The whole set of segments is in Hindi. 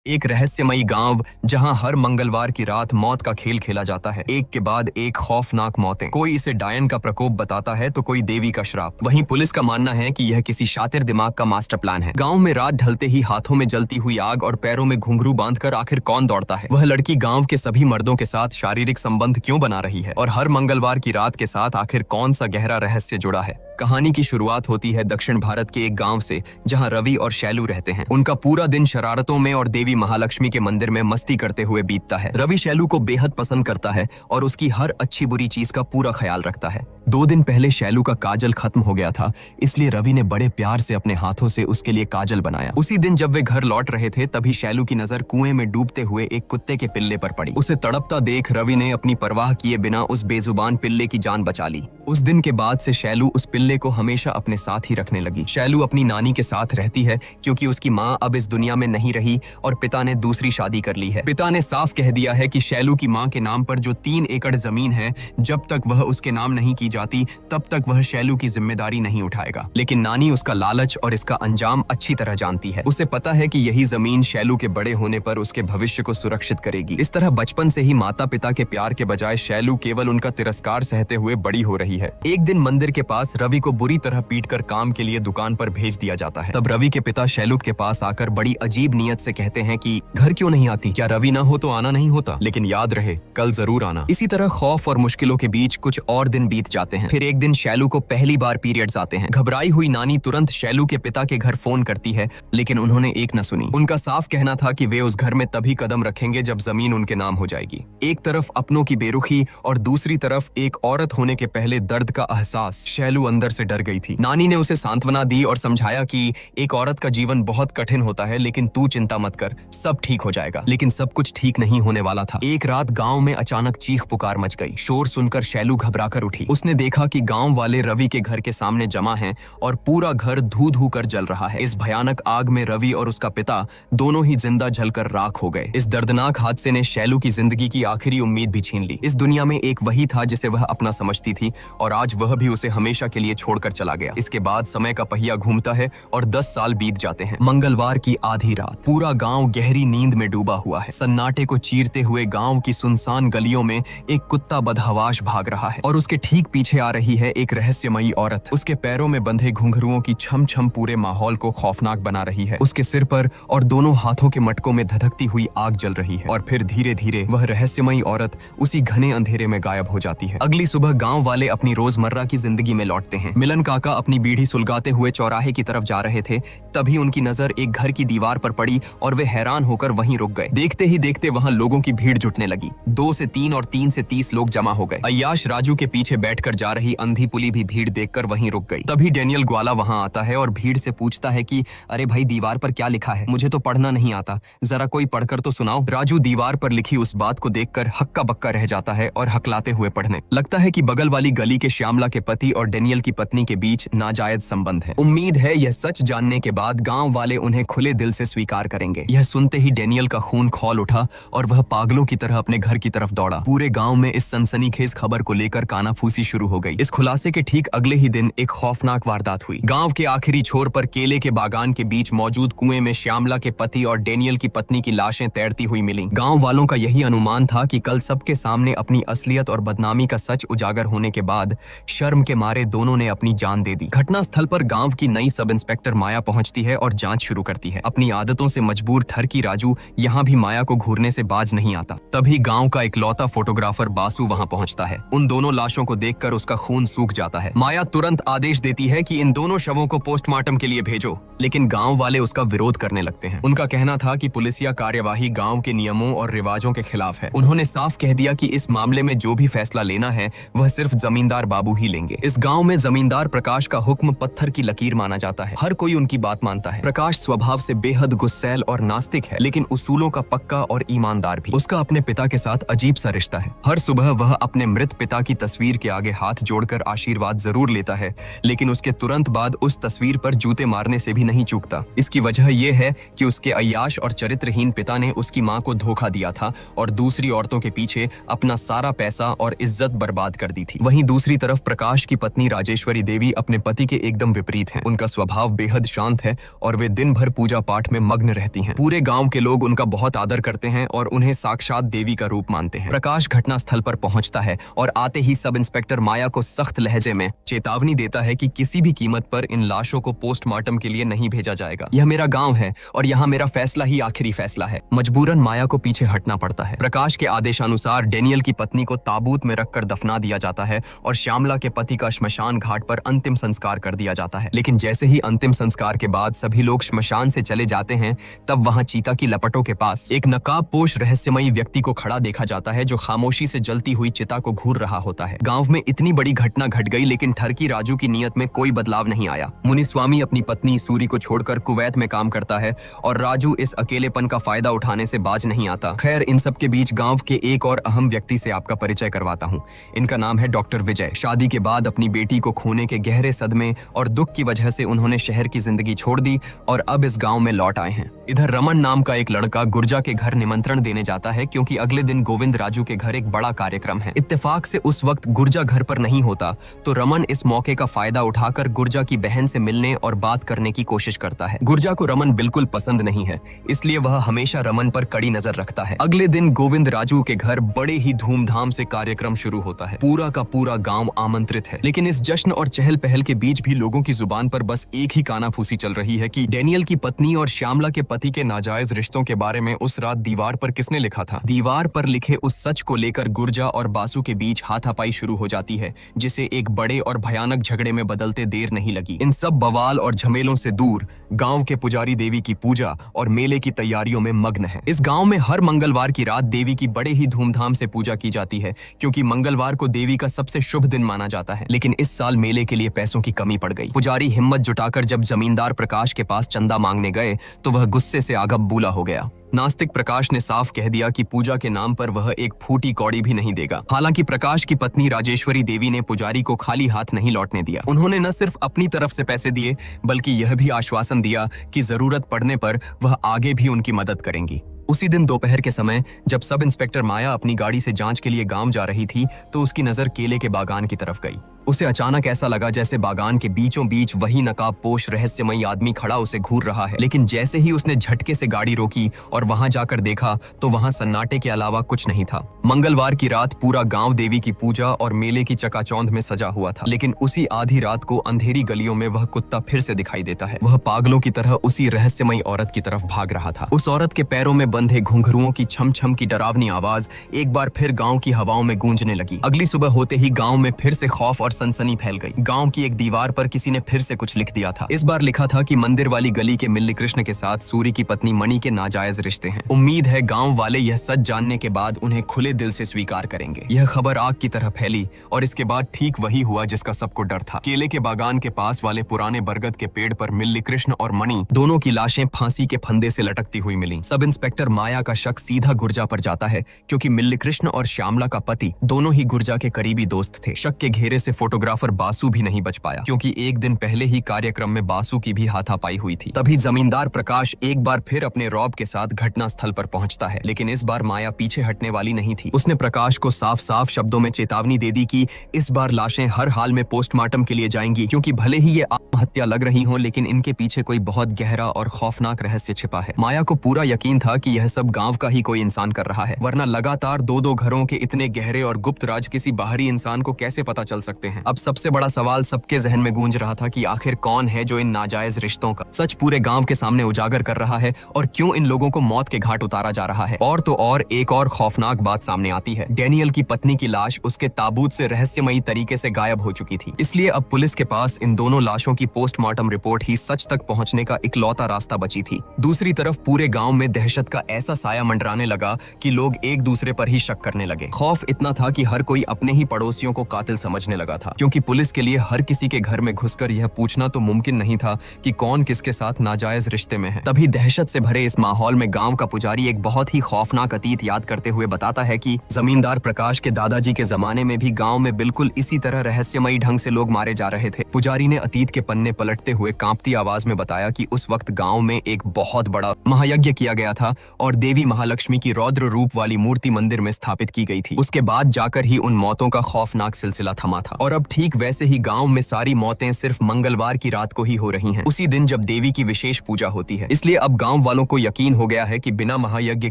एक रहस्यमयी गांव जहां हर मंगलवार की रात मौत का खेल खेला जाता है। एक के बाद एक खौफनाक मौतें। कोई इसे डायन का प्रकोप बताता है तो कोई देवी का श्राप। वहीं पुलिस का मानना है कि यह किसी शातिर दिमाग का मास्टर प्लान है। गांव में रात ढलते ही हाथों में जलती हुई आग और पैरों में घुंघरू बांधकर आखिर कौन दौड़ता है? वह लड़की गाँव के सभी मर्दों के साथ शारीरिक संबंध क्यों बना रही है और हर मंगलवार की रात के साथ आखिर कौन सा गहरा रहस्य जुड़ा है? कहानी की शुरुआत होती है दक्षिण भारत के एक गांव से, जहां रवि और शैलू रहते हैं। उनका पूरा दिन शरारतों में और देवी महालक्ष्मी के मंदिर में मस्ती करते हुए बीतता है। रवि शैलू को बेहद पसंद करता है और उसकी हर अच्छी बुरी चीज का पूरा ख्याल रखता है। 2 दिन पहले शैलू का काजल खत्म हो गया था, इसलिए रवि ने बड़े प्यार से अपने हाथों से उसके लिए काजल बनाया। उसी दिन जब वे घर लौट रहे थे, तभी शैलू की नजर कुएं में डूबते हुए एक कुत्ते के पिल्ले पर पड़ी। उसे तड़पता देख रवि ने अपनी परवाह किए बिना उस बेजुबान पिल्ले की जान बचा ली। उस दिन के बाद से शैलू उस पिल्ले को हमेशा अपने साथ ही रखने लगी। शैलू अपनी नानी के साथ रहती है क्योंकि उसकी माँ अब इस दुनिया में नहीं रही और पिता ने दूसरी शादी कर ली है। पिता ने साफ कह दिया है कि शैलू की माँ के नाम पर जो 3 एकड़ जमीन है, जब तक वह उसके नाम नहीं की जाती तब तक वह शैलू की जिम्मेदारी नहीं उठाएगा। लेकिन नानी उसका लालच और इसका अंजाम अच्छी तरह जानती है। उसे पता है कि यही जमीन शैलू के बड़े होने पर उसके भविष्य को सुरक्षित करेगी। इस तरह बचपन से ही माता पिता के प्यार के बजाय शैलू केवल उनका तिरस्कार सहते हुए बड़ी हो रही है। एक दिन मंदिर के पास रवि को बुरी तरह पीटकर काम के लिए दुकान पर भेज दिया जाता है। तब रवि के पिता शैलू के पास आकर बड़ी अजीब नियत से कहते हैं कि घर क्यों नहीं आती? क्या रवि ना हो तो आना नहीं होता? लेकिन याद रहे, कल जरूर आना। इसी तरह खौफ और मुश्किलों के बीच कुछ और दिन बीत जाते हैं। फिर एक दिन शैलू को पहली बार पीरियड्स आते हैं। घबराई हुई नानी तुरंत शैलू के पिता के घर फोन करती है, लेकिन उन्होंने एक न सुनी। उनका साफ कहना था कि वे उस घर में तभी कदम रखेंगे जब जमीन उनके नाम हो जाएगी। एक तरफ अपनों की बेरुखी और दूसरी तरफ एक औरत होने के पहले दर्द का एहसास। शैलू अंदर से डर गई थी। नानी ने उसे सांत्वना दी और समझाया कि एक औरत का जीवन बहुत कठिन होता है, लेकिन तू चिंता मत कर, सब ठीक हो जाएगा। लेकिन सब कुछ ठीक नहीं होने वाला था। एक रात गांव में अचानक चीख पुकार मच गई। शोर सुनकर शैलू घबराकर उठी। उसने देखा कि गांव वाले रवि के घर के सामने जमा हैं और पूरा घर धू धू कर जल रहा है। इस भयानक आग में रवि और उसका पिता दोनों ही जिंदा जलकर राख हो गए। इस दर्दनाक हादसे ने शैलू की जिंदगी की आखिरी उम्मीद भी छीन ली। इस दुनिया में एक वही था जिसे वह अपना समझती थी और आज वह भी उसे हमेशा के लिए छोड़कर चला गया। इसके बाद समय का पहिया घूमता है और 10 साल बीत जाते हैं। मंगलवार की आधी रात, पूरा गांव गहरी नींद में डूबा हुआ है। सन्नाटे को चीरते हुए गांव की सुनसान गलियों में एक कुत्ता बदहवाश भाग रहा है और उसके ठीक पीछे आ रही है एक रहस्यमयी औरत। उसके पैरों में बंधे घुंघरुओं की छम छम पूरे माहौल को खौफनाक बना रही है। उसके सिर पर और दोनों हाथों के मटकों में धधकती हुई आग जल रही है और फिर धीरे धीरे वह रहस्यमयी औरत उसी घने अंधेरे में गायब हो जाती है। अगली सुबह गांव वाले अपनी रोजमर्रा की जिंदगी में लौटते हैं। मिलन काका अपनी बीड़ी सुलगाते हुए चौराहे की तरफ जा रहे थे, तभी उनकी नजर एक घर की दीवार पर पड़ी और वे हैरान होकर वहीं रुक गए। देखते ही देखते वहां लोगों की भीड़ जुटने लगी। 2 से 3 और 3 से 30 लोग जमा हो गए। अय्याश राजू के पीछे बैठकर जा रही अंधी पुली भी भीड़ देखकर वहीं रुक गई। तभी डेनियल ग्वाला वहां आता है और भीड़ से पूछता है कि अरे भाई, दीवार पर क्या लिखा है? मुझे तो पढ़ना नहीं आता, जरा कोई पढ़कर तो सुनाओ। राजू दीवार पर लिखी उस बात को देखकर हक्का बक्का रह जाता है और हकलाते हुए पढ़ने लगता है कि बगल वाली गली के श्यामला के पति और डेनियल की पत्नी के बीच नाजायज संबंध है। उम्मीद है यह सच जानने के बाद गांव वाले उन्हें खुले दिल से स्वीकार करेंगे। यह सुनते ही डेनियल का खून खौल उठा और वह पागलों की तरह अपने घर की तरफ दौड़ा। पूरे गांव में इस सनसनीखेज खबर को लेकर कानाफूसी शुरू हो गई। इस खुलासे के ठीक अगले ही दिन एक खौफनाक वारदात हुई। गांव के आखिरी छोर पर केले के बागान के बीच मौजूद कुएं में श्यामला के पति और डेनियल की पत्नी की लाशें तैरती हुई मिली। गांव वालों का यही अनुमान था कि कल सबके सामने अपनी असलियत और बदनामी का सच उजागर होने के बाद शर्म के मारे दोनों ने अपनी जान दे दी। घटना स्थल पर गांव की नई सब इंस्पेक्टर माया पहुंचती है और जांच शुरू करती है। अपनी आदतों से मजबूर ठरकी राजू यहाँ भी माया को घूरने से बाज नहीं आता। तभी गांव का इकलौता फोटोग्राफर बासु वहां पहुंचता है। उन दोनों लाशों को देखकर उसका खून सूख जाता है। माया तुरंत आदेश देती है कि इन दोनों शवों को पोस्टमार्टम के लिए भेजो, लेकिन गांव वाले उसका विरोध करने लगते हैं। उनका कहना था कि पुलिसिया कार्यवाही गांव के नियमों और रिवाजों के खिलाफ है। उन्होंने साफ कह दिया कि इस मामले में जो भी फैसला लेना है वह सिर्फ जमींदार बाबू ही लेंगे। इस गांव में जमींदार प्रकाश का हुक्म पत्थर की लकीर माना जाता है। हर कोई उनकी बात मानता है। प्रकाश स्वभाव से बेहद गुस्सैल और नास्तिक है, लेकिन उसूलों का पक्का और ईमानदार भी। उसका अपने पिता के साथ अजीब सा रिश्ता है। हर सुबह वह अपने मृत पिता की तस्वीर के आगे हाथ जोड़कर आशीर्वाद जरूर लेता है, लेकिन उसके तुरंत बाद उस तस्वीर पर जूते मारने से भी नहीं चूकता। इसकी वजह यह है कि उसके अय्याश और चरित्रहीन पिता ने उसकी मां को धोखा दिया था और दूसरी औरतों के पीछे अपना सारा पैसा और इज्जत बर्बाद कर दी थी। वहीं दूसरी तरफ प्रकाश की पत्नी राजेश राजेश्वरी देवी अपने पति के एकदम विपरीत हैं। उनका स्वभाव बेहद शांत है और वे दिन भर पूजा पाठ में मग्न रहती हैं। पूरे गांव के लोग उनका बहुत आदर करते हैं और उन्हें साक्षात देवी का रूप मानते हैं। प्रकाश घटनास्थल पर पहुंचता है और आते ही सब इंस्पेक्टर माया को सख्त लहजे में चेतावनी देता है कि किसी भी कीमत पर इन लाशों को पोस्टमार्टम के लिए नहीं भेजा जाएगा। यह मेरा गाँव है और यहाँ मेरा फैसला ही आखिरी फैसला है। मजबूरन माया को पीछे हटना पड़ता है। प्रकाश के आदेशानुसार डेनियल की पत्नी को ताबूत में रखकर दफना दिया जाता है और श्यामला के पति का श्मशान घाट पर अंतिम संस्कार कर दिया जाता है। लेकिन जैसे ही अंतिम संस्कार के बाद सभी लोग श्मशान से चले जाते हैं, तब वहां चीता की लपटों के पास एक नकाबपोश रहस्यमयी व्यक्ति को खड़ा देखा जाता है, जो खामोशी से जलती हुई चिता को घूर रहा होता है। गांव में इतनी बड़ी घटना घट गई, लेकिन ठरकी राजू की नीयत में कोई बदलाव नहीं आया। मुनिस्वामी अपनी पत्नी सूरी को छोड़कर कुवैत में काम करता है और राजू इस अकेलेपन का फायदा उठाने से बाज नहीं आता। खैर, इन सब के बीच गांव के एक और अहम व्यक्ति से आपका परिचय करवाता हूँ। इनका नाम है डॉक्टर विजय। शादी के बाद अपनी बेटी को खोने के गहरे सदमे और दुख की वजह से उन्होंने शहर की जिंदगी छोड़ दी और अब इस गांव में लौट आए हैं। इधर रमन नाम का एक लड़का गुर्जा के घर निमंत्रण देने जाता है, क्योंकि अगले दिन गोविंद राजू के घर एक बड़ा कार्यक्रम है। इत्तेफाक से उस वक्त गुर्जा घर पर नहीं होता, तो रमन इस मौके का फायदा उठाकर गुर्जा की बहन से मिलने और बात करने की कोशिश करता है। गुर्जा को रमन बिल्कुल पसंद नहीं है, इसलिए वह हमेशा रमन पर कड़ी नजर रखता है। अगले दिन गोविंद राजू के घर बड़े ही धूमधाम से कार्यक्रम शुरू होता है। पूरा का पूरा गांव आमंत्रित है, लेकिन इस जश्न और चहल पहल के बीच भी लोगों की जुबान पर बस एक ही कानाफूसी चल रही है कि डेनियल की पत्नी और श्यामला के पति के नाजायज रिश्तों के बारे में उस रात दीवार पर किसने लिखा था। दीवार पर लिखे उस सच को लेकर गुर्जा और बासु के बीच हाथापाई शुरू हो जाती है, जिसे एक बड़े और भयानक झगड़े में बदलते देर नहीं लगी। इन सब बवाल और झमेलों से दूर गांव के पुजारी देवी की पूजा और मेले की तैयारियों में मग्न है। इस गांव में हर मंगलवार की रात देवी की बड़े ही धूमधाम से पूजा की जाती है, क्योंकि मंगलवार को देवी का सबसे शुभ दिन माना जाता है। लेकिन इस साल मेले के लिए पैसों की कमी पड़ गई। पुजारी हिम्मत जुटाकर जब जमींदार प्रकाश के पास चंदा मांगने गए, तो वह गुस्से से आग बबूला हो गया। नास्तिक प्रकाश ने साफ कह दिया कि पूजा के नाम पर वह एक फूटी कौड़ी भी नहीं देगा। हालांकि प्रकाश की पत्नी राजेश्वरी देवी ने पुजारी को खाली हाथ नहीं लौटने दिया। उन्होंने न सिर्फ अपनी तरफ से पैसे दिए, बल्कि यह भी आश्वासन दिया कि जरूरत पड़ने पर वह आगे भी उनकी मदद करेंगी। उसी दिन दोपहर के समय जब सब इंस्पेक्टर माया अपनी गाड़ी से जांच के लिए गांव जा रही थी, तो उसकी नजर केले के बागान की तरफ गई। उसे अचानक ऐसा लगा जैसे बागान के बीचों बीच वही नकाबपोश रहस्यमयी आदमी खड़ा उसे घूर रहा है। लेकिन जैसे ही उसने झटके से गाड़ी रोकी और वहां जाकर देखा, तो वहां सन्नाटे के अलावा कुछ नहीं था। मंगलवार की रात पूरा गांव देवी की पूजा और मेले की चकाचौंध में सजा हुआ था। लेकिन उसी आधी रात को अंधेरी गलियों में वह कुत्ता फिर से दिखाई देता है। वह पागलों की तरह उसी रहस्यमयी औरत की तरफ भाग रहा था। उस औरत के पैरों में बंधे घुंघरुओं की छम छम की डरावनी आवाज एक बार फिर गाँव की हवाओं में गूंजने लगी। अगली सुबह होते ही गाँव में फिर से खौफ और सनसनी फैल गई। गांव की एक दीवार पर किसी ने फिर से कुछ लिख दिया था। इस बार लिखा था कि मंदिर वाली गली के मिल्ली कृष्ण के साथ सूरी की पत्नी मणि के नाजायज रिश्ते हैं। उम्मीद है गांव वाले यह सच जानने के बाद उन्हें खुले दिल से स्वीकार करेंगे। यह खबर आग की तरह फैली और इसके बाद ठीक वही हुआ जिसका सबको डर था। केले के बागान के पास वाले पुराने बरगद के पेड़ पर मिल्ली कृष्ण और मणि दोनों की लाशें फांसी के फंदे से लटकती हुई मिली। सब इंस्पेक्टर माया का शक सीधा गुर्जा पर जाता है, क्योंकि मिल्ली कृष्ण और श्यामला का पति दोनों ही गुर्जा के करीबी दोस्त थे। शक के घेरे से फोटोग्राफर बासु भी नहीं बच पाया, क्योंकि एक दिन पहले ही कार्यक्रम में बासु की भी हाथापाई हुई थी। तभी जमींदार प्रकाश एक बार फिर अपने रौब के साथ घटना स्थल पर पहुंचता है। लेकिन इस बार माया पीछे हटने वाली नहीं थी। उसने प्रकाश को साफ साफ शब्दों में चेतावनी दे दी कि इस बार लाशें हर हाल में पोस्टमार्टम के लिए जाएंगी, क्योंकि भले ही ये आत्महत्या लग रही हो, लेकिन इनके पीछे कोई बहुत गहरा और खौफनाक रहस्य छिपा है। माया को पूरा यकीन था कि यह सब गांव का ही कोई इंसान कर रहा है, वरना लगातार दो घरों के इतने गहरे और गुप्त राज किसी बाहरी इंसान को कैसे पता चल सकते हैं। अब सबसे बड़ा सवाल सबके जहन में गूंज रहा था कि आखिर कौन है जो इन नाजायज रिश्तों का सच पूरे गांव के सामने उजागर कर रहा है, और क्यों इन लोगों को मौत के घाट उतारा जा रहा है। और तो और एक और खौफनाक बात सामने आती है। डेनियल की पत्नी की लाश उसके ताबूत से रहस्यमयी तरीके से गायब हो चुकी थी। इसलिए अब पुलिस के पास इन दोनों लाशों की पोस्टमार्टम रिपोर्ट ही सच तक पहुंचने का इकलौता रास्ता बची थी। दूसरी तरफ पूरे गांव में दहशत का ऐसा साया मंडराने लगा कि लोग एक दूसरे पर ही शक करने लगे। खौफ इतना था कि हर कोई अपने ही पड़ोसियों को कातिल समझने लगा था, क्योंकि पुलिस के लिए हर किसी के घर में घुसकर यह पूछना तो मुमकिन नहीं था कि कौन किसके साथ नाजायज रिश्ते में है। तभी दहशत से भरे इस माहौल में गांव का पुजारी एक बहुत ही खौफनाक अतीत याद करते हुए बताता है कि जमींदार प्रकाश के दादाजी के जमाने में भी गांव में बिल्कुल इसी तरह रहस्यमयी ढंग से लोग मारे जा रहे थे। पुजारी ने अतीत के पन्ने पलटते हुए कांपती आवाज में बताया कि उस वक्त गांव में एक बहुत बड़ा महायज्ञ किया गया था और देवी महालक्ष्मी की रौद्र रूप वाली मूर्ति मंदिर में स्थापित की गई थी। उसके बाद जाकर ही उन मौतों का खौफनाक सिलसिला थमा था। और और अब ठीक वैसे ही गांव में सारी मौतें सिर्फ मंगलवार की रात को ही हो रही हैं, उसी दिन जब देवी की विशेष पूजा होती है। इसलिए अब गांव वालों को यकीन हो गया है कि बिना महायज्ञ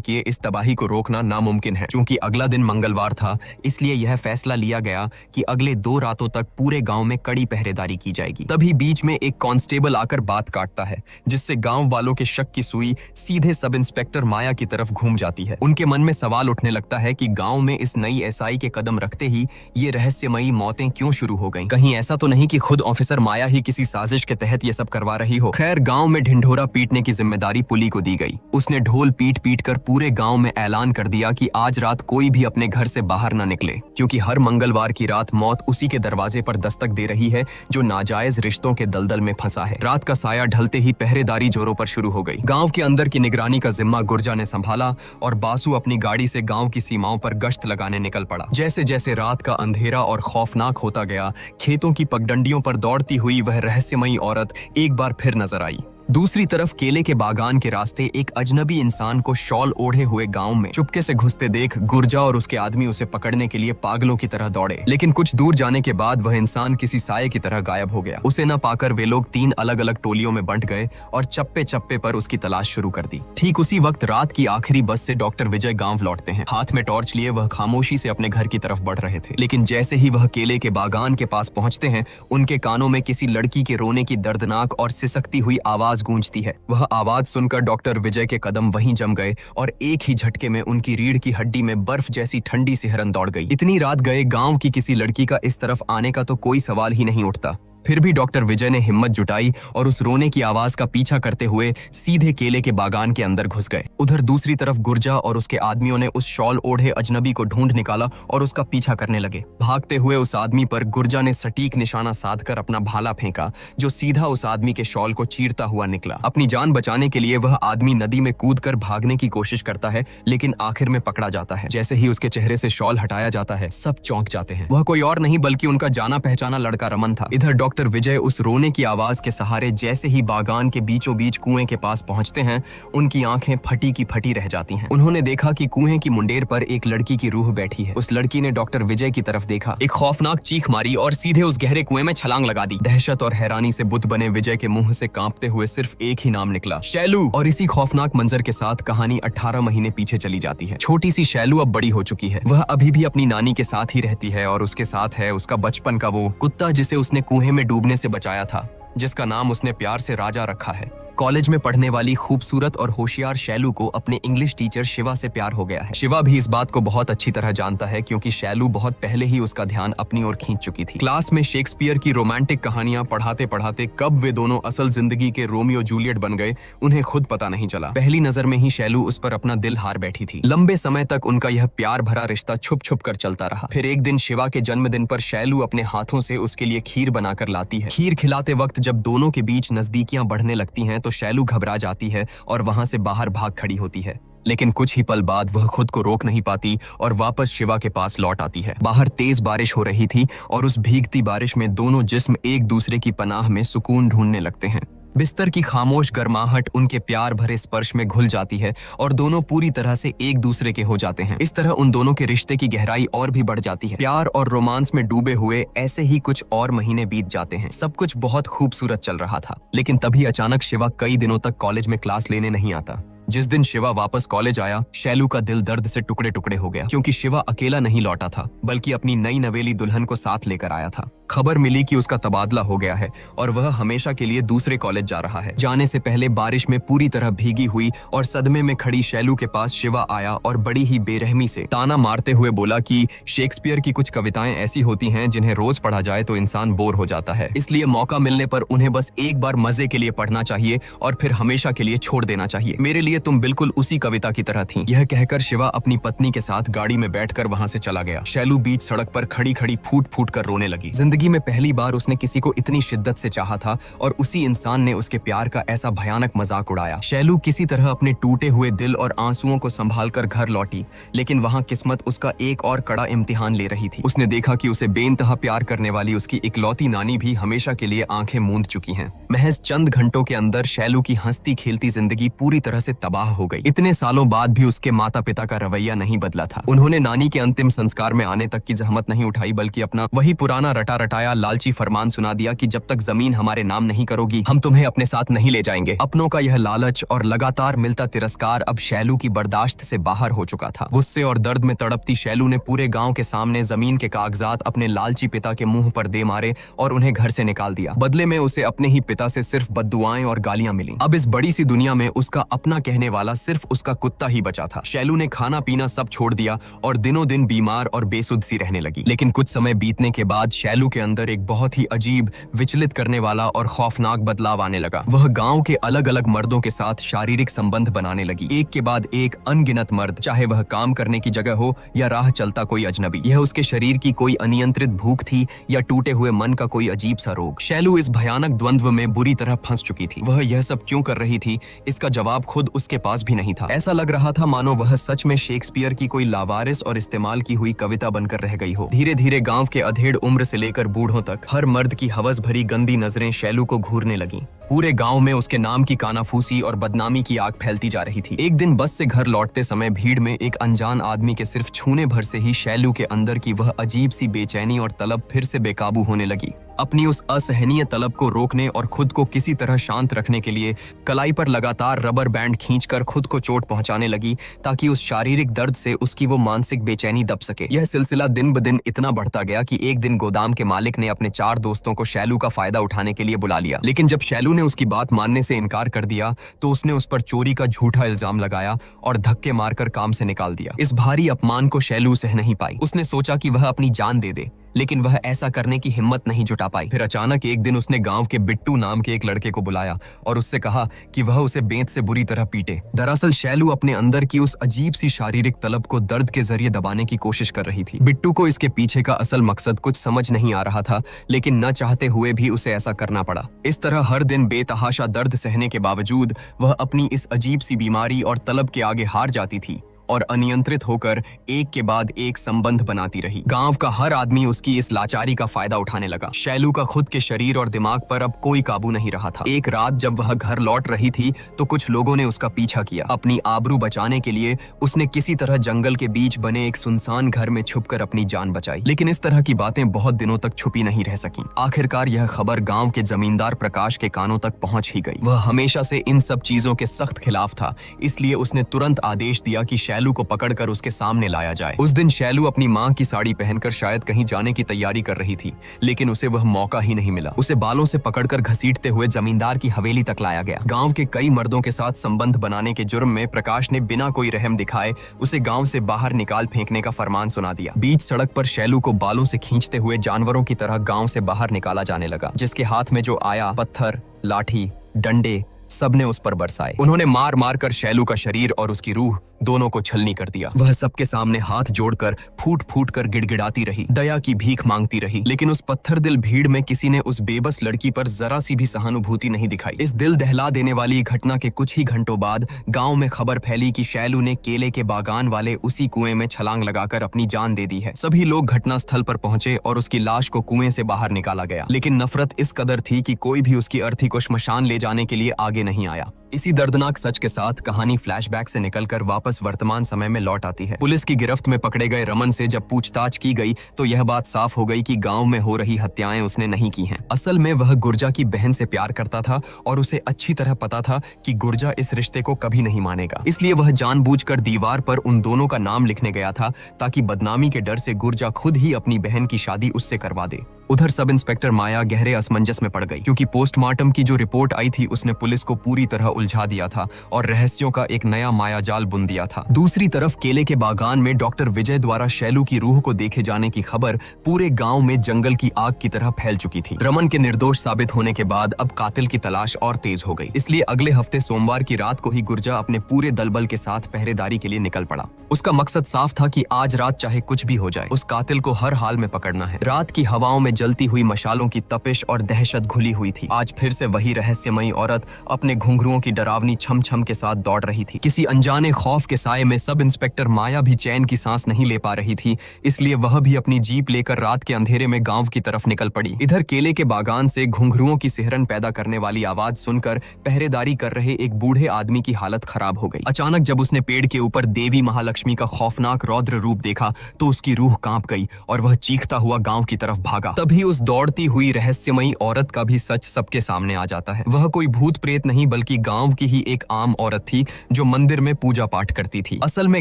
किए इस तबाही को रोकना नामुमकिन है। चूंकि अगला दिन मंगलवार था, इसलिए यह फैसला लिया गया कि अगले 2 रातों तक पूरे गांव में कड़ी पहरेदारी की जाएगी। तभी बीच में एक कांस्टेबल आकर बात काटता है, जिससे गांव वालों के शक की सुई सीधे सब इंस्पेक्टर माया की तरफ घूम जाती है। उनके मन में सवाल उठने लगता है कि गांव में इस नई एसआई के कदम रखते ही ये रहस्यमयी मौतें क्यों शुरू हो गईं? कहीं ऐसा तो नहीं कि खुद ऑफिसर माया ही किसी साजिश के तहत ये सब करवा रही हो। खैर, गांव में ढिंढोरा पीटने की जिम्मेदारी पुली को दी गई। उसने ढोल पीट पीट कर पूरे गांव में ऐलान कर दिया कि आज रात कोई भी अपने घर से बाहर न निकले, क्योंकि हर मंगलवार की रात मौत उसी के दरवाजे पर दस्तक दे रही है जो नाजायज रिश्तों के दलदल में फंसा है। रात का साया ढलते ही पहरेदारी जोरों पर शुरू हो गई। गांव के अंदर की निगरानी का जिम्मा गुर्जा ने संभाला और बासु अपनी गाड़ी से गांव की सीमाओं पर गश्त लगाने निकल पड़ा। जैसे जैसे रात का अंधेरा और खौफनाक होता गया, खेतों की पगडंडियों पर दौड़ती हुई वह रहस्यमयी औरत एक बार फिर नजर आई। दूसरी तरफ केले के बागान के रास्ते एक अजनबी इंसान को शॉल ओढ़े हुए गांव में चुपके से घुसते देख गुर्जा और उसके आदमी उसे पकड़ने के लिए पागलों की तरह दौड़े। लेकिन कुछ दूर जाने के बाद वह इंसान किसी साये की तरह गायब हो गया। उसे न पाकर वे लोग 3 अलग अलग टोलियों में बंट गए और चप्पे चप्पे पर उसकी तलाश शुरू कर दी। ठीक उसी वक्त रात की आखिरी बस से डॉक्टर विजय गांव लौटते हैं। हाथ में टॉर्च लिए वह खामोशी से अपने घर की तरफ बढ़ रहे थे, लेकिन जैसे ही वह केले के बागान के पास पहुंचते हैं, उनके कानों में किसी लड़की के रोने की दर्दनाक और सिसकती हुई आवाज गूंजती है। वह आवाज सुनकर डॉक्टर विजय के कदम वहीं जम गए और एक ही झटके में उनकी रीढ़ की हड्डी में बर्फ जैसी ठंडी सिहरन दौड़ गई। इतनी रात गए गांव की किसी लड़की का इस तरफ आने का तो कोई सवाल ही नहीं उठता। फिर भी डॉक्टर विजय ने हिम्मत जुटाई और उस रोने की आवाज का पीछा करते हुए सीधे केले के बागान के अंदर घुस गए। उधर दूसरी तरफ गुर्जा और उसके आदमियों ने उस शॉल ओढ़े अजनबी को ढूंढ निकाला और उसका पीछा करने लगे। भागते हुए उस आदमी पर गुर्जा ने सटीक निशाना साधकर अपना भाला फेंका, जो सीधा उस आदमी के शॉल को चीरता हुआ निकला। अपनी जान बचाने के लिए वह आदमी नदी में कूदकर भागने की कोशिश करता है, लेकिन आखिर में पकड़ा जाता है। जैसे ही उसके चेहरे से शॉल हटाया जाता है, सब चौंक जाते हैं। वह कोई और नहीं बल्कि उनका जाना पहचाना लड़का रमन था। इधर डॉक्टर विजय उस रोने की आवाज के सहारे जैसे ही बागान के बीचों बीच कुएं के पास पहुंचते हैं, उनकी आंखें फटी की फटी रह जाती हैं। उन्होंने देखा कि कुएं की मुंडेर पर एक लड़की की रूह बैठी है। उस लड़की ने डॉक्टर विजय की तरफ देखा, एक खौफनाक चीख मारी और सीधे उस गहरे कुएं में छलांग लगा दी। दहशत और हैरानी से बुत बने विजय के मुंह से कांपते हुए सिर्फ एक ही नाम निकला, शैलू। और इसी खौफनाक मंजर के साथ कहानी 18 महीने पीछे चली जाती है। छोटी सी शैलू अब बड़ी हो चुकी है। वह अभी भी अपनी नानी के साथ ही रहती है और उसके साथ है उसका बचपन का वो कुत्ता जिसे उसने कुएं में डूबने से बचाया था, जिसका नाम उसने प्यार से राजा रखा है। कॉलेज में पढ़ने वाली खूबसूरत और होशियार शैलू को अपने इंग्लिश टीचर शिवा से प्यार हो गया है। शिवा भी इस बात को बहुत अच्छी तरह जानता है, क्योंकि शैलू बहुत पहले ही उसका ध्यान अपनी ओर खींच चुकी थी। क्लास में शेक्सपियर की रोमांटिक कहानियां पढ़ाते पढ़ाते कब वे दोनों असल जिंदगी के रोमियो जूलियट बन गए, उन्हें खुद पता नहीं चला। पहली नजर में ही शैलू उस पर अपना दिल हार बैठी थी। लंबे समय तक उनका यह प्यार भरा रिश्ता छुप छुप कर चलता रहा। फिर एक दिन शिवा के जन्मदिन पर शैलू अपने हाथों से उसके लिए खीर बनाकर लाती है। खीर खिलाते वक्त जब दोनों के बीच नजदीकियां बढ़ने लगती हैं, तो शैलू घबरा जाती है और वहां से बाहर भाग खड़ी होती है। लेकिन कुछ ही पल बाद वह खुद को रोक नहीं पाती और वापस शिवा के पास लौट आती है। बाहर तेज बारिश हो रही थी और उस भीगती बारिश में दोनों जिस्म एक दूसरे की पनाह में सुकून ढूंढने लगते हैं। बिस्तर की खामोश गर्माहट उनके प्यार भरे स्पर्श में घुल जाती है और दोनों पूरी तरह से एक दूसरे के हो जाते हैं। इस तरह उन दोनों के रिश्ते की गहराई और भी बढ़ जाती है। प्यार और रोमांस में डूबे हुए ऐसे ही कुछ और महीने बीत जाते हैं। सब कुछ बहुत खूबसूरत चल रहा था, लेकिन तभी अचानक शिवा कई दिनों तक कॉलेज में क्लास लेने नहीं आता। जिस दिन शिवा वापस कॉलेज आया, शैलू का दिल दर्द से टुकड़े टुकड़े हो गया, क्योंकि शिवा अकेला नहीं लौटा था, बल्कि अपनी नई नवेली दुल्हन को साथ लेकर आया था। खबर मिली कि उसका तबादला हो गया है और वह हमेशा के लिए दूसरे कॉलेज जा रहा है। जाने से पहले बारिश में पूरी तरह भीगी हुई और सदमे में खड़ी शैलू के पास शिवा आया और बड़ी ही बेरहमी से ताना मारते हुए बोला कि शेक्सपियर की कुछ कविताएं ऐसी होती हैं जिन्हें रोज पढ़ा जाए तो इंसान बोर हो जाता है, इसलिए मौका मिलने पर उन्हें बस एक बार मजे के लिए पढ़ना चाहिए और फिर हमेशा के लिए छोड़ देना चाहिए। मेरे लिए तुम बिल्कुल उसी कविता की तरह थी। यह कहकर शिवा अपनी पत्नी के साथ गाड़ी में बैठकर वहां से चला गया। शैलू बीच सड़क पर खड़ी खड़ी फूट फूट कर रोने लगी। जिंदगी में पहली बार उसने किसी को इतनी शिद्दत से चाहा था और उसी इंसान ने उसके प्यार का ऐसा भयानक मजाक उड़ाया। शैलू किसी तरह अपने टूटे हुए दिल और आंसुओं को संभालकर घर लौटी, लेकिन वहां किस्मत उसका एक और कड़ा इम्तिहान ले रही थी। उसने देखा कि उसे बेइंतहा प्यार करने वाली उसकी इकलौती नानी भी हमेशा के लिए आंखें मूंद चुकी हैं। महज चंद घंटों के अंदर शैलू की हंसती खेलती जिंदगी पूरी तरह से तबाह हो गई। इतने सालों बाद भी उसके माता पिता का रवैया नहीं बदला था। उन्होंने नानी के अंतिम संस्कार में आने तक की जहमत नहीं उठाई, बल्कि अपना वही पुराना रटा रटाया लालची फरमान सुना दिया कि जब तक जमीन हमारे नाम नहीं करोगी हम तुम्हें अपने साथ नहीं ले जाएंगे। अपनों का यह लालच और लगातार मिलता तिरस्कार अब शैलू की बर्दाश्त से बाहर हो चुका था। गुस्से और दर्द में तड़पती शैलू ने पूरे गांव के सामने जमीन के कागजात अपने लालची पिता के मुंह पर दे मारे और उन्हें घर से निकाल दिया। बदले में उसे अपने ही पिता से सिर्फ बद्दुआएं और गालियां मिली। अब इस बड़ी सी दुनिया में उसका अपना कहने वाला सिर्फ उसका कुत्ता ही बचा था। शैलू ने खाना पीना सब छोड़ दिया और दिनों दिन बीमार और बेसुध सी रहने लगी। लेकिन कुछ समय बीतने के बाद शैलू के अंदर एक बहुत ही अजीब, विचलित करने वाला और खौफनाक बदलाव आने लगा। वह गांव के अलग अलग मर्दों के साथ शारीरिक संबंध बनाने लगी। एक के बाद एक अनगिनत मर्द, चाहे वह काम करने की जगह हो या राह चलता कोई अजनबी। यह उसके शरीर की कोई अनियंत्रित भूख थी या टूटे हुए मन का कोई अजीब सा रोग। शैलू इस भयानक द्वंद्व में बुरी तरह फंस चुकी थी। वह यह सब क्यों कर रही थी, इसका जवाब खुद उसके पास भी नहीं था। ऐसा लग रहा था मानो वह सच में शेक्सपियर की कोई लावारिस और इस्तेमाल की हुई कविता बनकर रह गई हो। धीरे धीरे गांव के अधेड़ उम्र से लेकर बूढ़ों तक हर मर्द की हवस भरी गंदी नजरें शैलू को घूरने लगीं। पूरे गांव में उसके नाम की कानाफूसी और बदनामी की आग फैलती जा रही थी। एक दिन बस से घर लौटते समय भीड़ में एक अनजान आदमी के सिर्फ छूने भर से ही शैलू के अंदर की वह अजीब सी बेचैनी और तलब फिर से बेकाबू होने लगी। अपनी उस असहनीय तलब को रोकने और खुद को किसी तरह शांत रखने के लिए कलाई पर लगातार रबर बैंड खींचकर खुद को चोट पहुंचाने लगी, ताकि उस शारीरिक दर्द से उसकी वो मानसिक बेचैनी दब सके। यह सिलसिला दिन ब दिन इतना बढ़ता गया कि एक दिन गोदाम के मालिक ने अपने 4 दोस्तों को शैलू का फायदा उठाने के लिए बुला लिया। लेकिन जब शैलू ने उसकी बात मानने से इनकार कर दिया तो उसने उस पर चोरी का झूठा इल्जाम लगाया और धक्के मारकर काम से निकाल दिया। इस भारी अपमान को शैलू सह नहीं पाई। उसने सोचा कि वह अपनी जान दे दे, लेकिन वह ऐसा करने की हिम्मत नहीं जुटा पाई। फिर अचानक एक दिन उसने गांव के बिट्टू नाम के एक लड़के को बुलाया और उससे कहा कि वह उसे बेंत से बुरी तरह पीटे। दरअसल शैलू अपने अंदर की उस अजीब सी शारीरिक तलब को दर्द के जरिए दबाने की कोशिश कर रही थी। बिट्टू को इसके पीछे का असल मकसद कुछ समझ नहीं आ रहा था, लेकिन न चाहते हुए भी उसे ऐसा करना पड़ा। इस तरह हर दिन बेतहाशा दर्द सहने के बावजूद वह अपनी इस अजीब सी बीमारी और तलब के आगे हार जाती थी और अनियंत्रित होकर एक के बाद एक संबंध बनाती रही। गांव का हर आदमी उसकी इस लाचारी का फायदा उठाने लगा। शैलू का खुद के शरीर और दिमाग पर अब कोई काबू नहीं रहा था। एक रात जब वह घर लौट रही थी तो कुछ लोगों ने उसका पीछा किया। अपनी आबरू बचाने के लिए उसने किसी तरह जंगल के बीच बने एक सुनसान घर में छुपकर अपनी जान बचाई। लेकिन इस तरह की बातें बहुत दिनों तक छुपी नहीं रह सकी। आखिरकार यह खबर गांव के जमींदार प्रकाश के कानों तक पहुंच ही गई। वह हमेशा से इन सब चीजों के सख्त खिलाफ था, इसलिए उसने तुरंत आदेश दिया कि शैलू को पकड़कर उसके सामने लाया जाए। उस दिन शैलू अपनी मां की साड़ी पहनकर शायद कहीं जाने की तैयारी कर रही थी, लेकिन उसे वह मौका ही नहीं मिला। उसे बालों से पकड़कर घसीटते हुए जमींदार की हवेली तक लाया गया। गांव के कई मर्दों के साथ संबंध बनाने के जुर्म में प्रकाश ने बिना कोई रहम दिखाए उसे गांव से बाहर निकाल फेंकने का फरमान सुना दिया। बीच सड़क पर शैलू को बालों से खींचते हुए जानवरों की तरह गांव से बाहर निकाला जाने लगा। जिसके हाथ में जो आया, पत्थर, लाठी, डंडे सबने उस पर बरसाए। उन्होंने मार मार कर शैलू का शरीर और उसकी रूह दोनों को छलनी कर दिया। वह सबके सामने हाथ जोड़कर फूट फूट कर गिड़गिड़ाती रही, दया की भीख मांगती रही। लेकिन उस पत्थर दिल भीड़ में किसी ने उस बेबस लड़की पर जरा सी भी सहानुभूति नहीं दिखाई। इस दिल दहला देने वाली घटना के कुछ ही घंटों बाद गांव में खबर फैली कि शैलू ने केले के बागान वाले उसी कुएं में छलांग लगाकर अपनी जान दे दी है। सभी लोग घटना स्थल पर पहुंचे और उसकी लाश को कुएं से बाहर निकाला गया। लेकिन नफरत इस कदर थी कि कोई भी उसकी अर्थी को श्मशान ले जाने के लिए आगे नहीं आया। इसी दर्दनाक सच के साथ कहानी फ्लैशबैक से निकलकर वापस वर्तमान समय में लौट आती है। पुलिस की गिरफ्त में पकड़े गए रमन से जब पूछताछ की गई तो यह बात साफ हो गई कि गांव में हो रही हत्याएं उसने नहीं की हैं। असल में वह गुर्जा की बहन से प्यार करता था और उसे अच्छी तरह पता था कि गुर्जा इस रिश्ते को कभी नहीं मानेगा। इसलिए वह जानबूझकर दीवार पर उन दोनों का नाम लिखने गया था, ताकि बदनामी के डर से गुर्जा खुद ही अपनी बहन की शादी उससे करवा दे। उधर सब इंस्पेक्टर माया गहरे असमंजस में पड़ गई, क्योंकि पोस्टमार्टम की जो रिपोर्ट आई थी उसने पुलिस को पूरी तरह उलझा दिया था और रहस्यों का एक नया मायाजाल बुन दिया था। दूसरी तरफ केले के बागान में डॉक्टर विजय द्वारा शैलू की रूह को देखे जाने की खबर पूरे गांव में जंगल की आग की तरह फैल चुकी थी। रमन के निर्दोष साबित होने के बाद अब कातिल की तलाश और तेज हो गई। इसलिए अगले हफ्ते सोमवार की रात को ही गुर्जा अपने पूरे दलबल के साथ पहरेदारी के लिए निकल पड़ा। उसका मकसद साफ था कि आज रात चाहे कुछ भी हो जाए, उस कातिल को हर हाल में पकड़ना है। रात की हवाओं में जलती हुई मशालों की तपिश और दहशत घुली हुई थी। आज फिर से वही रहस्यमयी औरत अपने घुंघरुओं की डरावनी छम छम के साथ दौड़ रही थी। किसी अनजाने खौफ के साए में सब इंस्पेक्टर माया भी चैन की सांस नहीं ले पा रही थी, इसलिए वह भी अपनी जीप लेकर रात के अंधेरे में गांव की तरफ निकल पड़ी। इधर केले के बागान से घुंघरुओं की सिहरन पैदा करने वाली आवाज सुनकर पहरेदारी कर रहे एक बूढ़े आदमी की हालत खराब हो गई। अचानक जब उसने पेड़ के ऊपर देवी महालक्ष्मी का खौफनाक रौद्र रूप देखा तो उसकी रूह कांप गई और वह चीखता हुआ गांव की तरफ भागा। तभी उस दौड़ती हुई रहस्यमयी औरत का भी सच सबके सामने आ जाता है। वह कोई भूत प्रेत नहीं बल्कि गांव की ही एक आम औरत थी जो मंदिर में पूजा पाठ करती थी। असल में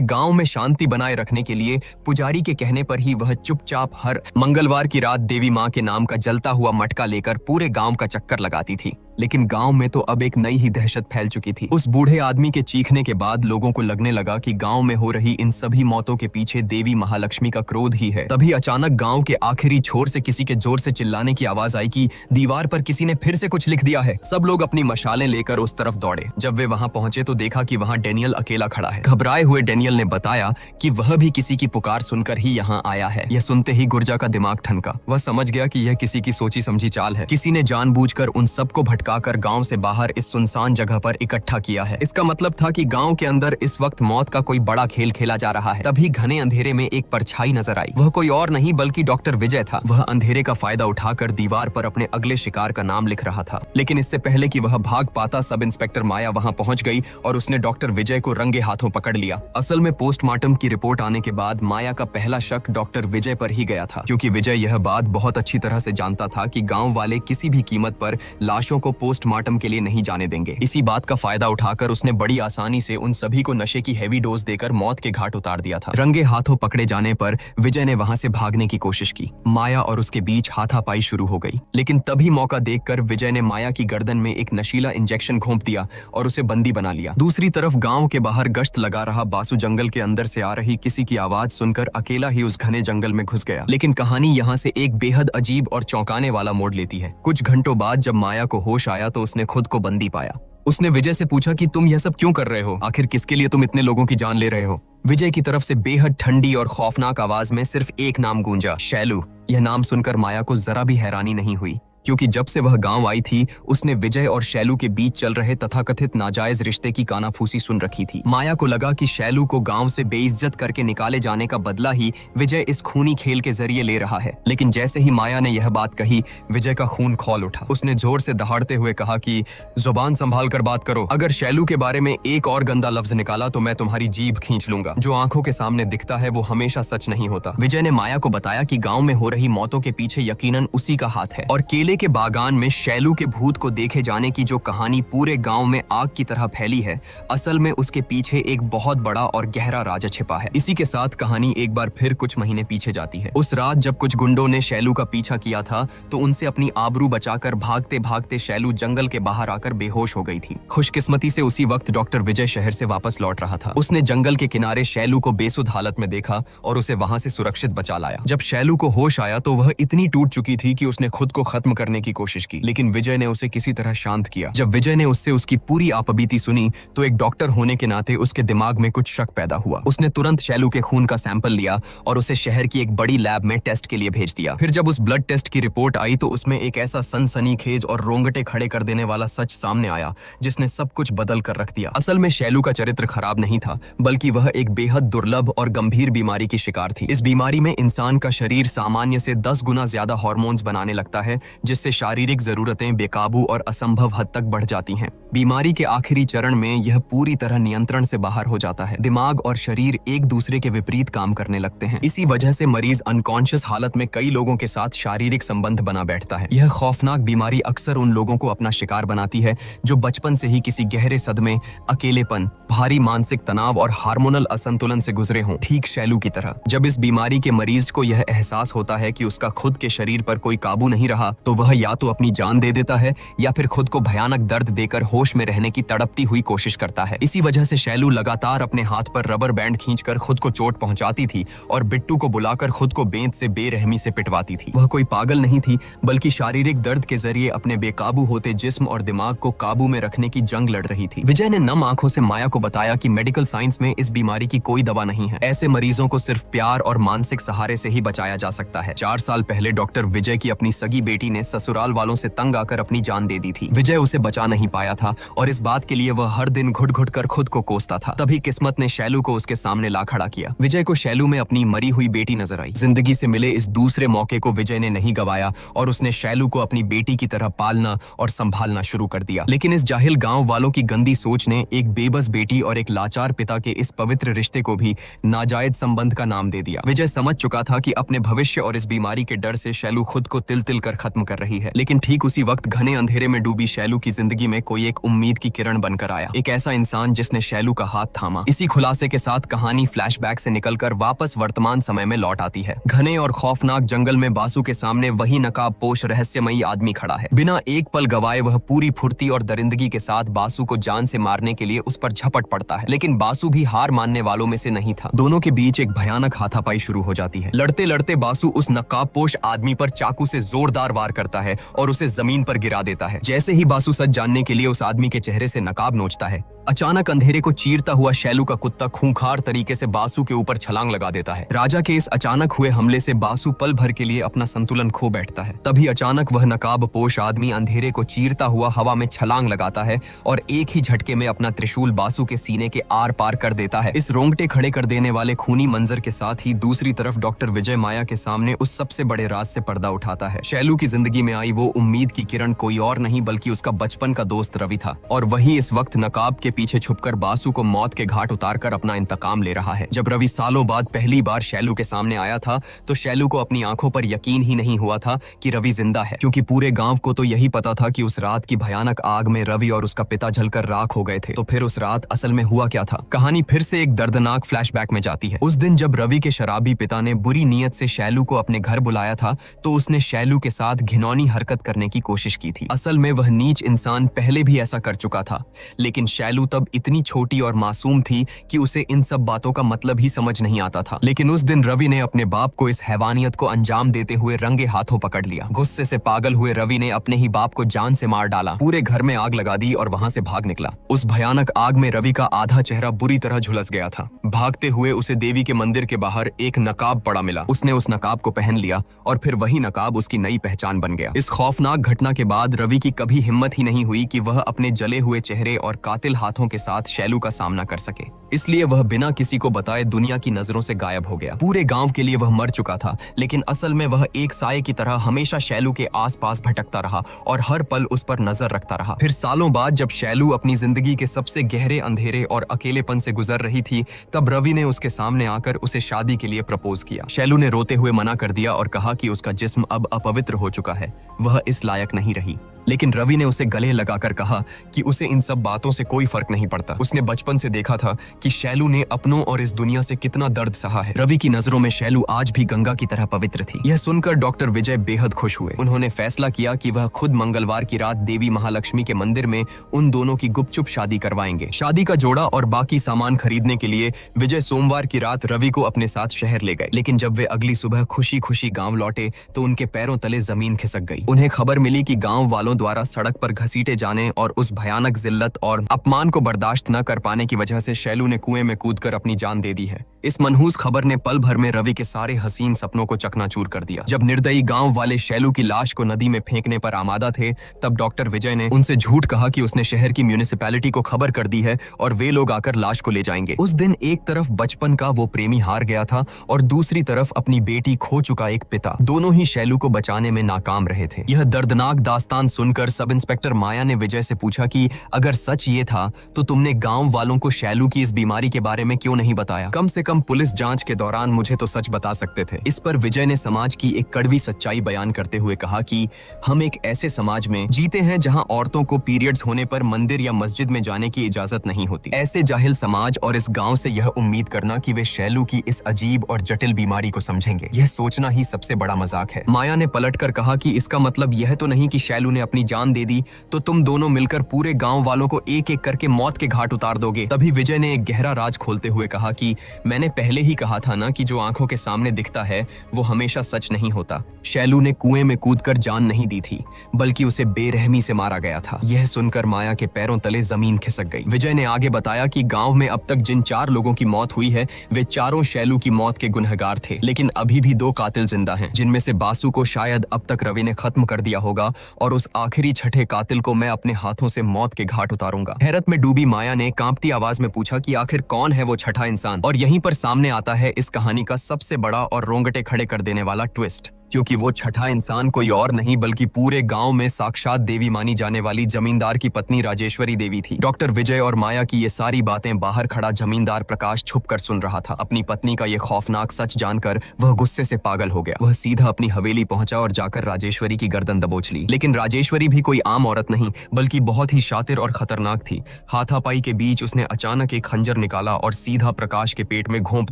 गांव में शांति बनाए रखने के लिए पुजारी के कहने पर ही वह चुपचाप हर मंगलवार की रात देवी मां के नाम का जलता हुआ मटका लेकर पूरे गांव का चक्कर लगाती थी। लेकिन गांव में तो अब एक नई ही दहशत फैल चुकी थी। उस बूढ़े आदमी के चीखने के बाद लोगों को लगने लगा कि गांव में हो रही इन सभी मौतों के पीछे देवी महालक्ष्मी का क्रोध ही है। तभी अचानक गांव के आखिरी छोर से किसी के जोर से चिल्लाने की आवाज आई कि दीवार पर किसी ने फिर से कुछ लिख दिया है। सब लोग अपनी मशालें लेकर उस तरफ दौड़े। जब वे वहां पहुंचे तो देखा कि वहां डेनियल अकेला खड़ा है। घबराए हुए डेनियल ने बताया कि वह भी किसी की पुकार सुनकर ही यहाँ आया है। यह सुनते ही गुर्जा का दिमाग ठनका। वह समझ गया कि यह किसी की सोची समझी चाल है। किसी ने जानबूझकर उन सबको भटकाकर गांव से बाहर इस सुनसान जगह पर इकट्ठा किया है। इसका मतलब था कि गांव के अंदर इस वक्त मौत का कोई बड़ा खेल खेला जा रहा है। तभी घने अंधेरे में एक परछाई नजर आई। वह कोई और नहीं बल्कि डॉक्टर विजय था। वह अंधेरे का फायदा उठाकर दीवार पर अपने अगले शिकार का नाम लिख रहा था। लेकिन इससे पहले कि वह भाग पाता सब इंस्पेक्टर माया वहां पहुंच गई और उसने डॉक्टर विजय को रंगे हाथों पकड़ लिया। असल में पोस्टमार्टम की रिपोर्ट आने के बाद माया का पहला शक डॉक्टर विजय पर ही गया था, क्योंकि विजय यह बात बहुत अच्छी तरह से जानता था कि गांव वाले किसी भी कीमत पर लाशों को पोस्टमार्टम के लिए नहीं जाने देंगे। इसी बात का फायदा उठाकर उसने बड़ी आसानी से उन सभी को नशे की हैवी डोज देकर मौत के घाट उतार दिया था। रंगे हाथों पकड़े जाने पर विजय ने वहां से भागने की कोशिश की। माया और उसके बीच हाथापाई शुरू हो गई, लेकिन तभी मौका देखकर विजय ने माया की गर्दन में एक नशीला इंजेक्शन घोंप दिया और उसे बंदी बना लिया। दूसरी तरफ गांव के बाहर गश्त लगा रहा बासु जंगल के अंदर से आ रही किसी की आवाज सुनकर अकेला ही उस घने जंगल में घुस गया। लेकिन कहानी यहाँ से एक बेहद अजीब और चौंकाने वाला मोड़ लेती है। कुछ घंटों बाद जब माया को होश आया तो उसने खुद को बंदी पाया। उसने विजय से पूछा कि तुम यह सब क्यों कर रहे हो? आखिर किसके लिए तुम इतने लोगों की जान ले रहे हो? विजय की तरफ से बेहद ठंडी और खौफनाक आवाज में सिर्फ एक नाम गूंजा, शैलू। यह नाम सुनकर माया को जरा भी हैरानी नहीं हुई, क्योंकि जब से वह गांव आई थी उसने विजय और शैलू के बीच चल रहे तथाकथित नाजायज रिश्ते की कानाफूसी सुन रखी थी। माया को लगा कि शैलू को गांव से बेइज्जत करके निकाले जाने का बदला ही विजय इस खूनी खेल के जरिए ले रहा है। लेकिन जैसे ही माया ने यह बात कही, विजय का खून खौल उठा। उसने जोर से दहाड़ते हुए कहा कि जुबान संभाल कर बात करो। अगर शैलू के बारे में एक और गंदा लफ्ज निकाला तो मैं तुम्हारी जीभ खींच लूंगा। जो आंखों के सामने दिखता है वो हमेशा सच नहीं होता। विजय ने माया को बताया कि गांव में हो रही मौतों के पीछे यकीनन उसी का हाथ है, और केले के बागान में शैलू के भूत को देखे जाने की जो कहानी पूरे गांव में आग की तरह फैली है, असल में उसके पीछे एक बहुत बड़ा और गहरा राज छिपा है। इसी के साथ कहानी एक बार फिर कुछ महीने पीछे जाती है। उस रात जब कुछ गुंडों ने शैलू का पीछा किया था तो उनसे अपनी आबरू बचाकर भागते भागते शैलू जंगल के बाहर आकर बेहोश हो गई थी। खुशकिस्मती से उसी वक्त डॉक्टर विजय शहर से वापस लौट रहा था। उसने जंगल के किनारे शैलू को बेसुध हालत में देखा और उसे वहां से सुरक्षित बचा लाया। जब शैलू को होश आया तो वह इतनी टूट चुकी थी कि उसने खुद को खत्म करने की कोशिश की, लेकिन विजय ने उसे किसी तरह शांत किया। जब विजय ने उससे उसकी पूरी आपबीती सुनी तो एक डॉक्टर होने के नाते उसके दिमाग में कुछ शक पैदा हुआ। उसने तुरंत शैलू के खून का सैंपल लिया और उसे शहर की एक बड़ी लैब में टेस्ट के लिए भेज दिया। फिर जब उस ब्लड टेस्ट की रिपोर्ट आई तो उसमें एक ऐसा सनसनीखेज और रोंगटे खड़े कर देने वाला सच सामने आया जिसने सब कुछ बदल कर रख दिया। असल में शैलू का चरित्र खराब नहीं था, बल्कि वह एक बेहद दुर्लभ और गंभीर बीमारी की शिकार थी। इस बीमारी में इंसान का शरीर सामान्य से 10 गुना ज्यादा हार्मोन्स बनाने लगता है, जिससे शारीरिक जरूरतें बेकाबू और असंभव हद तक बढ़ जाती हैं। बीमारी के आखिरी चरण में यह पूरी तरह नियंत्रण से बाहर हो जाता है। दिमाग और शरीर एक दूसरे के विपरीत काम करने लगते हैं। इसी वजह से मरीज अनकॉन्शियस हालत में कई लोगों के साथ शारीरिक संबंध बना बैठता है। यह खौफनाक बीमारी अक्सर उन लोगों को अपना शिकार बनाती है जो बचपन से ही किसी गहरे सदमे, अकेलेपन, भारी मानसिक तनाव और हार्मोनल असंतुलन से गुजरे हों, ठीक शैलू की तरह। जब इस बीमारी के मरीज को यह एहसास होता है कि उसका खुद के शरीर पर कोई काबू नहीं रहा तो वह या तो अपनी जान दे देता है या फिर खुद को भयानक दर्द देकर होश में रहने की तड़पती हुई कोशिश करता है। इसी वजह से शैलू लगातार अपने हाथ पर रबर बैंड खींचकर खुद को चोट पहुंचाती थी और बिट्टू को बुलाकर खुद को बेंत से बेरहमी से पिटवाती थी। वह कोई पागल नहीं थी, बल्कि शारीरिक दर्द के जरिए अपने बेकाबू होते जिस्म और दिमाग को काबू में रखने की जंग लड़ रही थी। विजय ने नम आंखों से माया को बताया कि मेडिकल साइंस में इस बीमारी की कोई दवा नहीं है। ऐसे मरीजों को सिर्फ प्यार और मानसिक सहारे से ही बचाया जा सकता है। 4 साल पहले डॉक्टर विजय की अपनी सगी बेटी ने ससुराल वालों से तंग आकर अपनी जान दे दी थी। विजय उसे बचा नहीं पाया था और इस बात के लिए वह हर दिन घुट घुट कर खुद को कोसता था। तभी किस्मत ने शैलू को उसके सामने ला खड़ा किया। विजय को शैलू में अपनी मरी हुई बेटी नजर आई। जिंदगी से मिले इस दूसरे मौके को विजय ने नहीं गवाया और उसने शैलू को अपनी बेटी की तरह पालना और संभालना शुरू कर दिया। लेकिन इस जाहिल गांव वालों की गंदी सोच ने एक बेबस बेटी और एक लाचार पिता के इस पवित्र रिश्ते को भी नाजायज संबंध का नाम दे दिया। विजय समझ चुका था कि अपने भविष्य और इस बीमारी के डर से शैलू खुद को तिल तिल कर खत्म कर रही है। लेकिन ठीक उसी वक्त घने अंधेरे में डूबी शैलू की जिंदगी में कोई एक उम्मीद की किरण बनकर आया। एक ऐसा इंसान जिसने शैलू का हाथ थामा। इसी खुलासे के साथ कहानी फ्लैशबैक से निकलकर वापस वर्तमान समय में लौट आती है। घने और खौफनाक जंगल में बासु के सामने वही नकाबपोश रहस्यमयी आदमी खड़ा है। बिना एक पल गवाए वह पूरी फुर्ती और दरिंदगी के साथ बासु को जान से मारने के लिए उस पर झपट पड़ता है। लेकिन बासु भी हार मानने वालों में से नहीं था। दोनों के बीच एक भयानक हाथापाई शुरू हो जाती है। लड़ते लड़ते बासु उस नकाबपोश आदमी पर चाकू से जोरदार वार करता है और उसे जमीन पर गिरा देता है। जैसे ही बासु सच जानने के लिए उस आदमी के चेहरे से नकाब नोचता है, अचानक अंधेरे को चीरता हुआ शैलू का कुत्ता खूंखार तरीके से बासु के ऊपर छलांग लगा देता है। राजा के इस अचानक हुए हमले से बासु पल भर के लिए अपना संतुलन खो बैठता है। तभी अचानक वह नकाबपोश आदमी अंधेरे को चीरता हुआ हवा में छलांग लगाता है और एक ही झटके में अपना त्रिशूल बासु के सीने के आर पार कर देता है। इस रोंगटे खड़े कर देने वाले खूनी मंजर के साथ ही दूसरी तरफ डॉक्टर विजय माया के सामने उस सबसे बड़े राज से पर्दा उठाता है। शैलू की जिंदगी में आई वो उम्मीद की किरण कोई और नहीं बल्कि उसका बचपन का दोस्त रवि था और वही इस वक्त नकाब के पीछे छुपकर बासु को मौत के घाट उतारकर अपना इंतकाम ले रहा है। जब रवि सालों बाद पहली बार शैलू के सामने आया था तो शैलू को अपनी आंखों पर यकीन ही नहीं हुआ था कि रवि जिंदा है, क्योंकि पूरे गांव को तो यही पता था कि उस रात की भयानक आग में रवि और उसका पिता जलकर राख हो गए थे। तो फिर उस रात असल में हुआ क्या था? कहानी फिर से एक दर्दनाक फ्लैशबैक में जाती है। उस दिन जब रवि के शराबी पिता ने बुरी नीयत से शैलू को अपने घर बुलाया था तो उसने शैलू के साथ घिनौनी हरकत करने की कोशिश की थी। असल में वह नीच इंसान पहले भी ऐसा कर चुका था, लेकिन शैलू तब इतनी छोटी और मासूम थी कि उसे इन सब बातों का मतलब ही समझ नहीं आता था। लेकिन उस दिन रवि ने अपने बाप को इस हैवानियत को अंजाम देते हुए रंगे हाथों पकड़ लिया। गुस्से से पागल हुए रवि ने अपने ही बाप को जान से मार डाला, पूरे घर में आग लगा दी और वहां से भाग निकला। उस भयानक आग में रवि का आधा चेहरा बुरी तरह झुलस गया था। भागते हुए उसे देवी के मंदिर के बाहर एक नकाब पड़ा मिला। उसने उस नकाब को पहन लिया और फिर वही नकाब उसकी नई पहचान बन गया। इस खौफनाक घटना के बाद रवि की कभी हिम्मत ही नहीं हुई कि वह अपने जले हुए चेहरे और कातिल हाथों के साथ शैलू का सामना कर सके। इसलिए वह बिना किसी को बताए दुनिया की नजरों से गायब हो गया। पूरे गांव के लिए वह मर चुका था, लेकिन असल में वह एक साये की तरह हमेशा शैलू के आसपास भटकता रहा और हर पल उस पर नजर रखता रहा। फिर सालों बाद जब शैलू अपनी जिंदगी के सबसे गहरे अंधेरे और अकेलेपन से गुजर रही थी, तब रवि ने उसके सामने आकर उसे शादी के लिए प्रपोज किया। शैलू ने रोते हुए मना कर दिया और कहा कि उसका जिस्म अब अपवित्र हो चुका है, वह इस लायक नहीं रही। लेकिन रवि ने उसे गले लगाकर कहा कि उसे इन सब बातों से कोई फर्क नहीं पड़ता। उसने बचपन से देखा था कि शैलू ने अपनों और इस दुनिया से कितना दर्द सहा है। रवि की नजरों में शैलू आज भी गंगा की तरह पवित्र थी। यह सुनकर डॉक्टर विजय बेहद खुश हुए। उन्होंने फैसला किया कि वह खुद मंगलवार की रात देवी महालक्ष्मी के मंदिर में उन दोनों की गुपचुप शादी करवाएंगे। शादी का जोड़ा और बाकी सामान खरीदने के लिए विजय सोमवार की रात रवि को अपने साथ शहर ले गए। लेकिन जब वे अगली सुबह खुशी खुशी गाँव लौटे तो उनके पैरों तले जमीन खिसक गई। उन्हें खबर मिली कि गाँव वालों द्वारा सड़क पर घसीटे जाने और उस भयानक जिल्लत और अपमान को बर्दाश्त न कर पाने की वजह से शैलू ने कुएं में कूदकर अपनी जान दे दी है। इस मनहूस खबर ने पल भर में रवि के सारे हसीन सपनों को चकनाचूर कर दिया। जब निर्दयी गांव वाले शैलू की लाश को नदी में फेंकने पर आमादा थे, तब डॉक्टर विजय ने उनसे झूठ कहा कि उसने शहर की म्यूनिसिपैलिटी को खबर कर दी है और वे लोग आकर लाश को ले जाएंगे। उस दिन एक तरफ बचपन का वो प्रेमी हार गया था और दूसरी तरफ अपनी बेटी खो चुका एक पिता। दोनों ही शैलू को बचाने में नाकाम रहे थे। यह दर्दनाक दास्तान सुनकर सब इंस्पेक्टर माया ने विजय से पूछा कि अगर सच ये था तो तुमने गांव वालों को शैलू की इस बीमारी के बारे में क्यों नहीं बताया? कम से कम पुलिस जांच के दौरान मुझे तो सच बता सकते थे। इस पर विजय ने समाज की एक कड़वी सच्चाई बयान करते हुए कहा कि हम एक ऐसे समाज में जीते हैं जहां औरतों को पीरियड्स होने पर मंदिर या मस्जिद में जाने की इजाजत नहीं होती। ऐसे जाहिल समाज और इस गांव से यह उम्मीद करना कि वे शैलू की इस अजीब और जटिल बीमारी को समझेंगे, यह सोचना ही सबसे बड़ा मजाक है। माया ने पलटकर कहा कि इसका मतलब यह तो नहीं कि शैलू ने अपनी जान दे दी तो तुम दोनों मिलकर पूरे गांव वालों को एक एक करके मौत के घाट उतार दोगे? तभी विजय ने एक गहरा राज खोलते हुए कहा कि मैंने पहले ही कहा था ना कि जो आंखों के सामने दिखता है वो हमेशा सच नहीं होता। शैलू ने कुएं में कूदकर जान नहीं दी थी, बल्कि उसे बेरहमी से मारा गया था। यह सुनकर माया के पैरों तले जमीन खिसक गई। विजय ने आगे बताया कि गांव में अब तक जिन 4 लोगों की मौत हुई है वे चारों शैलू की मौत के गुनहगार थे, लेकिन अभी भी 2 कातिल जिंदा हैं, जिनमें से बासु को शायद अब तक रवि ने खत्म कर दिया होगा और उस आखिरी छठे कातिल को मैं अपने हाथों से मौत के घाट उतारूंगा। हैरत में डूबी माया ने कांपती आवाज में पूछा कि आखिर कौन है वो छठा इंसान? और यहीं पर सामने आता है इस कहानी का सबसे बड़ा और रोंगटे खड़े कर देने वाला ट्विस्ट, क्योंकि वो छठा इंसान कोई और नहीं बल्कि पूरे गांव में साक्षात देवी मानी जाने वाली जमींदार की पत्नी राजेश्वरी देवी थी। डॉक्टर विजय और माया की ये सारी बातें बाहर खड़ा जमींदार प्रकाश छुपकर सुन रहा था। अपनी पत्नी का ये खौफनाक सच जानकर वह गुस्से से पागल हो गया। वह सीधा अपनी हवेली पहुंचा और जाकर राजेश्वरी की गर्दन दबोच ली। लेकिन राजेश्वरी भी कोई आम औरत नहीं बल्कि बहुत ही शातिर और खतरनाक थी। हाथापाई के बीच उसने अचानक एक खंजर निकाला और सीधा प्रकाश के पेट में घोंप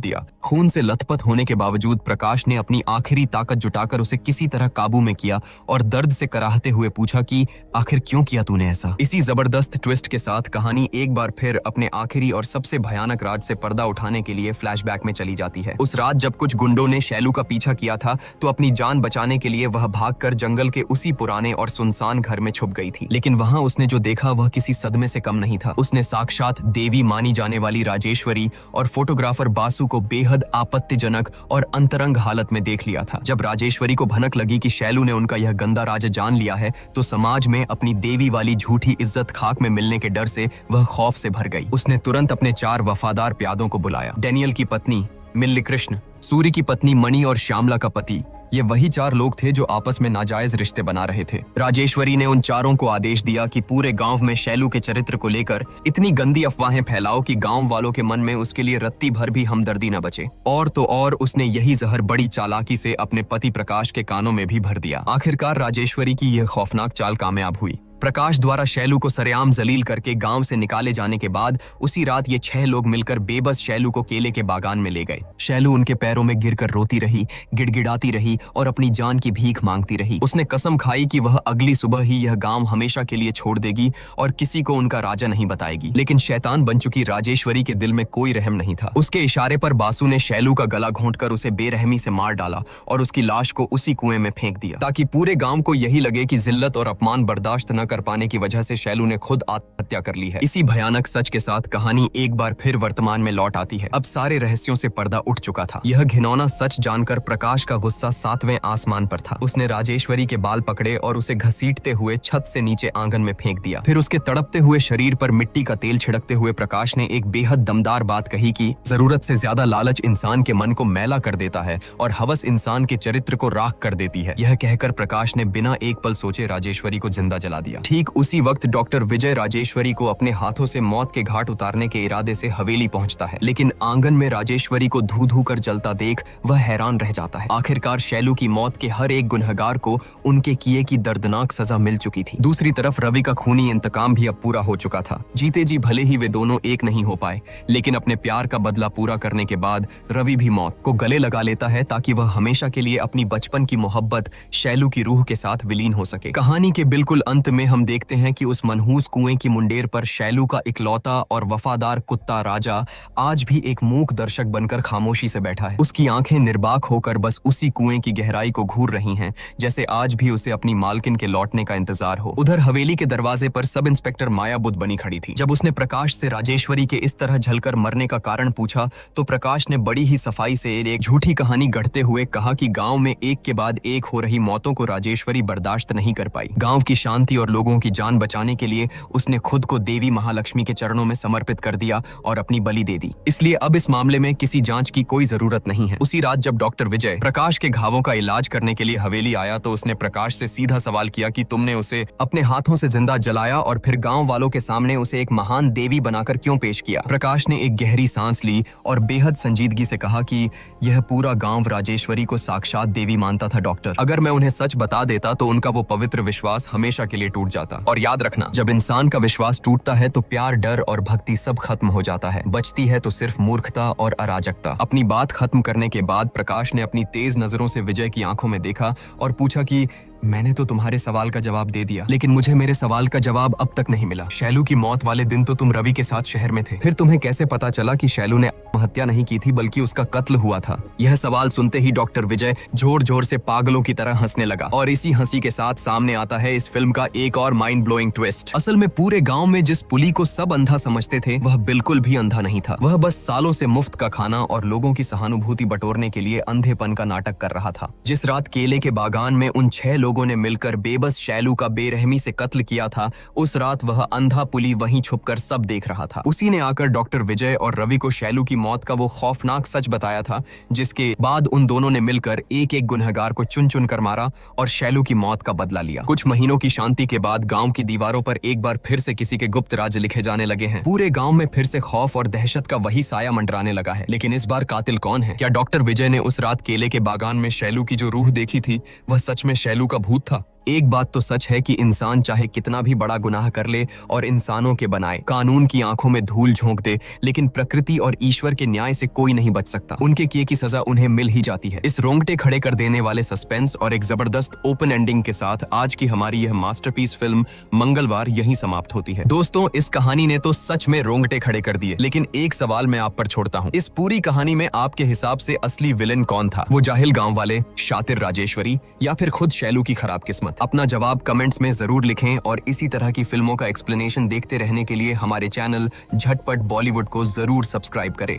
दिया। खून से लथपथ होने के बावजूद प्रकाश ने अपनी आखिरी ताकत जुटा उसे किसी तरह काबू में किया और दर्द से कराहते हुए पूछा कि आखिर क्यों किया तूने ऐसा? इसी जबरदस्त ट्विस्ट के साथ कहानी एक बार फिर अपने आखिरी और सबसे भयानक राज से पर्दा उठाने के लिए फ्लैशबैक में चली जाती है। उस रात जब कुछ गुंडों ने शैलू का पीछा किया था तो अपनी जान बचाने के लिए वह भागकर जंगल के उसी पुराने और सुनसान घर में छुप गई थी। लेकिन वहां उसने जो देखा वह किसी सदमे से कम नहीं था। उसने साक्षात देवी मानी जाने वाली राजेश्वरी और फोटोग्राफर बासु को बेहद आपत्तिजनक और अंतरंग हालत में देख लिया था। जब राजेश्वरी को भनक लगी कि शैलू ने उनका यह गंदा राज जान लिया है तो समाज में अपनी देवी वाली झूठी इज्जत खाक में मिलने के डर से वह खौफ से भर गई। उसने तुरंत अपने 4 वफादार प्यादों को बुलाया। डैनियल की पत्नी मिल्ली कृष्ण, सूर्य की पत्नी मणि और श्यामला का पति, ये वही 4 लोग थे जो आपस में नाजायज रिश्ते बना रहे थे। राजेश्वरी ने उन चारों को आदेश दिया कि पूरे गांव में शैलू के चरित्र को लेकर इतनी गंदी अफवाहें फैलाओ कि गांव वालों के मन में उसके लिए रत्ती भर भी हमदर्दी न बचे। और तो और उसने यही जहर बड़ी चालाकी से अपने पति प्रकाश के कानों में भी भर दिया। आखिरकार राजेश्वरी की यह खौफनाक चाल कामयाब हुई। प्रकाश द्वारा शैलू को सरेआम जलील करके गांव से निकाले जाने के बाद उसी रात ये 6 लोग मिलकर बेबस शैलू को केले के बागान में ले गए। शैलू उनके पैरों में गिरकर रोती रही, गिड़गिड़ाती रही और अपनी जान की भीख मांगती रही। उसने कसम खाई कि वह अगली सुबह ही यह गांव हमेशा के लिए छोड़ देगी और किसी को उनका राजा नहीं बताएगी। लेकिन शैतान बन चुकी राजेश्वरी के दिल में कोई रहम नहीं था। उसके इशारे पर बासु ने शैलू का गला घोंटकर उसे बेरहमी से मार डाला और उसकी लाश को उसी कुएं में फेंक दिया, ताकि पूरे गांव को यही लगे कि जिल्लत और अपमान बर्दाश्त न कर पाने की वजह से शैलू ने खुद आत्महत्या कर ली है। इसी भयानक सच के साथ कहानी एक बार फिर वर्तमान में लौट आती है। अब सारे रहस्यों से पर्दा उठ चुका था। यह घिनौना सच जानकर प्रकाश का गुस्सा 7वें आसमान पर था। उसने राजेश्वरी के बाल पकड़े और उसे घसीटते हुए छत से नीचे आंगन में फेंक दिया। फिर उसके तड़पते हुए शरीर पर मिट्टी का तेल छिड़कते हुए प्रकाश ने एक बेहद दमदार बात कही कि जरूरत से ज्यादा लालच इंसान के मन को मैला कर देता है और हवस इंसान के चरित्र को राख कर देती है। यह कहकर प्रकाश ने बिना एक पल सोचे राजेश्वरी को जिंदा जला दिया। ठीक उसी वक्त डॉक्टर विजय राजेश्वरी को अपने हाथों से मौत के घाट उतारने के इरादे से हवेली पहुंचता है। लेकिन आंगन में राजेश्वरी को धू धू कर जलता देख वह हैरान रह जाता है। आखिरकार शैलू की मौत के हर एक गुनहगार को उनके किए की दर्दनाक सजा मिल चुकी थी। दूसरी तरफ रवि का खूनी इंतकाम भी अब पूरा हो चुका था। जीते जी भले ही वे दोनों एक नहीं हो पाए, लेकिन अपने प्यार का बदला पूरा करने के बाद रवि भी मौत को गले लगा लेता है ताकि वह हमेशा के लिए अपनी बचपन की मोहब्बत शैलू की रूह के साथ विलीन हो सके। कहानी के बिल्कुल अंत में हम देखते हैं कि उस मनहूस कुएं की मुंडेर पर शैलू का इकलौता और वफादार कुत्ता राजा आज भी एक मूक दर्शक बनकर खामोशी से बैठा है। उसकी आंखें निर्बाक होकर बस उसी कुएं की गहराई को घूर रही हैं, जैसे आज भी उसे अपनी मालकिन के लौटने का इंतजार हो। उधर हवेली के दरवाजे पर सब इंस्पेक्टर माया बुद्ध बनी खड़ी थी। जब उसने प्रकाश से राजेश्वरी के इस तरह झलकर मरने का कारण पूछा तो प्रकाश ने बड़ी ही सफाई से एक झूठी कहानी गढ़ते हुए कहा कि गांव में एक के बाद एक हो रही मौतों को राजेश्वरी बर्दाश्त नहीं कर पाई। गांव की शांति और लोगों की जान बचाने के लिए उसने खुद को देवी महालक्ष्मी के चरणों में समर्पित कर दिया और अपनी बलि दे दी। इसलिए अब इस मामले में किसी जांच की कोई जरूरत नहीं है। उसी रात जब डॉक्टर विजय प्रकाश के घावों का इलाज करने के लिए हवेली आया तो उसने प्रकाश से सीधा सवाल किया कि तुमने उसे अपने हाथों से जिंदा जलाया और फिर गांव वालों के सामने उसे एक महान देवी बनाकर क्यों पेश किया। प्रकाश ने एक गहरी सांस ली और बेहद संजीदगी से कहा कि यह पूरा गांव राजेश्वरी को साक्षात देवी मानता था डॉक्टर। अगर मैं उन्हें सच बता देता तो उनका वो पवित्र विश्वास हमेशा के लिए टूट जाता। और याद रखना, जब इंसान का विश्वास टूटता है तो प्यार, डर और भक्ति सब खत्म हो जाता है। बचती है तो सिर्फ मूर्खता और अराजकता। अपनी बात खत्म करने के बाद प्रकाश ने अपनी तेज नजरों से विजय की आंखों में देखा और पूछा कि मैंने तो तुम्हारे सवाल का जवाब दे दिया, लेकिन मुझे मेरे सवाल का जवाब अब तक नहीं मिला। शैलू की मौत वाले दिन तो तुम रवि के साथ शहर में थे, फिर तुम्हें कैसे पता चला कि शैलू ने आत्महत्या नहीं की थी बल्कि उसका कत्ल हुआ था? यह सवाल सुनते ही डॉक्टर विजय जोर जोर से पागलों की तरह हंसने लगा। और इसी हंसी के साथ सामने आता है इस फिल्म का एक और माइंड ब्लोइंग ट्विस्ट। असल में पूरे गाँव में जिस पुली को सब अंधा समझते थे वह बिल्कुल भी अंधा नहीं था। वह बस सालों से मुफ्त का खाना और लोगों की सहानुभूति बटोरने के लिए अंधेपन का नाटक कर रहा था। जिस रात केले के बागान में उन 6 लोगों ने मिलकर बेबस शैलू का बेरहमी से कत्ल किया था, उस रात वह अंधा पुली वहीं छुपकर सब देख रहा था। उसी ने आकर डॉक्टर विजय और रवि को शैलू की मौत का वो खौफनाक सच बताया था, जिसके बाद उन दोनों ने मिलकर एक एक गुनहगार को चुन चुन कर मारा और शैलू की मौत का बदला लिया। कुछ महीनों की शांति के बाद गांव की दीवारों पर एक बार फिर से किसी के गुप्त राज लिखे जाने लगे हैं। पूरे गांव में फिर से खौफ और दहशत का वही साया मंडराने लगा है। लेकिन इस बार कातिल कौन है? क्या डॉक्टर विजय ने उस रात केले के बागान में शैलू की जो रूह देखी थी वह सच में शैलू का भूत था? एक बात तो सच है कि इंसान चाहे कितना भी बड़ा गुनाह कर ले और इंसानों के बनाए कानून की आंखों में धूल झोंक दे, लेकिन प्रकृति और ईश्वर के न्याय से कोई नहीं बच सकता। उनके किए की सजा उन्हें मिल ही जाती है। इस रोंगटे खड़े कर देने वाले सस्पेंस और एक जबरदस्त ओपन एंडिंग के साथ आज की हमारी यह मास्टरपीस फिल्म मंगलवार यहीं समाप्त होती है। दोस्तों, इस कहानी ने तो सच में रोंगटे खड़े कर दिए, लेकिन एक सवाल मैं आप पर छोड़ता हूँ। इस पूरी कहानी में आपके हिसाब से असली विलेन कौन था? वो जाहिल गाँव वाले, शातिर राजेश्वरी, या फिर खुद शैलू की खराब किस्मत? अपना जवाब कमेंट्स में जरूर लिखें और इसी तरह की फिल्मों का एक्सप्लेनेशन देखते रहने के लिए हमारे चैनल झटपट बॉलीवुड को जरूर सब्सक्राइब करें।